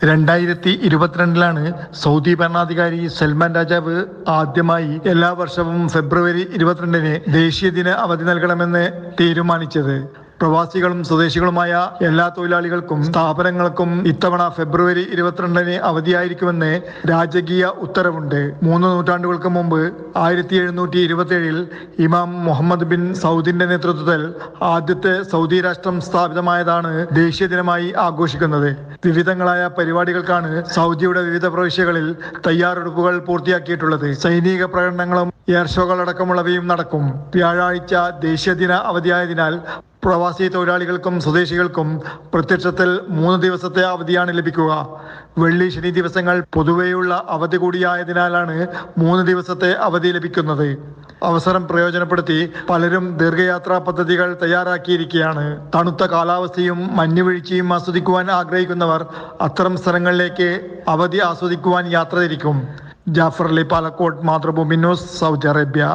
2022 Saudi ഭരണാധികാരി സൽമാൻ രാജാവ് ആദ്യമായി എല്ലാ വർഷവും ഫെബ്രുവരി 22 ദേശീയ ദിന അവധി നൽകണമെന്ന് തീരുമാനിച്ചത്. പ്രവാസികളും സ്വദേശികളുമായ എല്ലാ തൊഴിലാളികൾക്കും സ്ഥാപനങ്ങൾക്കും ഇത്തവണ ഫെബ്രുവരി 22 അവധിയായിരിക്കുമെന്ന് രാജകീയ ഉത്തരവുണ്ട്. 3 നൂറ്റാണ്ടുകൾക്ക് മുമ്പ് 1727 ഇമാം മുഹമ്മദ് ബിൻ സൗദിന്റെ നേതൃത്വത്തിൽ ആദ്യത്തെ സൗദി രാഷ്ട്രം സ്ഥാപിതമായതാണ് ദേശീയ ദിനമായി ആഘോഷിക്കുന്നത്. വിവിധങ്ങളായ പരിപാടികൾക്കാണ് സൗദിയുടെ വിവിധ പ്രവിശ്യകളിൽ തയ്യാറെടുപ്പുകൾ പൂർത്തിയാക്കിയിട്ടുള്ളത്. സൈനിക പ്രകടനങ്ങളും എയർ ഷോകൾ അടക്കമുള്ളവയും നടക്കും. വ്യാഴാഴ്ച ദേശീയ ദിന അവധിയായതിനാൽ പ്രവാസി തൊഴിലാളികൾക്കും സ്വദേശികൾക്കും പ്രത്യക്ഷത്തിൽ 3 ദിവസത്തെ അവധിയാണ് ലഭിക്കുക. വെള്ളി ശനി ദിവസങ്ങൾ പൊതുവെയുള്ള അവധി കൂടിയായതിനാലാണ് 3 ദിവസത്തെ അവധി ലഭിക്കുന്നത്. അവസരം പ്രയോജനപ്പെടുത്തി പലരും ദീർഘയാത്രാ പദ്ധതികൾ തയ്യാറാക്കിയിരിക്കുകയാണ്. തണുത്ത കാലാവസ്ഥയും മഞ്ഞുവീഴ്ചയും ആസ്വദിക്കുവാൻ ആഗ്രഹിക്കുന്നവർ അത്തരം സ്ഥലങ്ങളിലേക്ക് അവധി ആസ്വദിക്കുവാൻ യാത്ര തിരിക്കും. Jafar Ali, Palakkode, Mathrubhumi news, Saudi Arabia.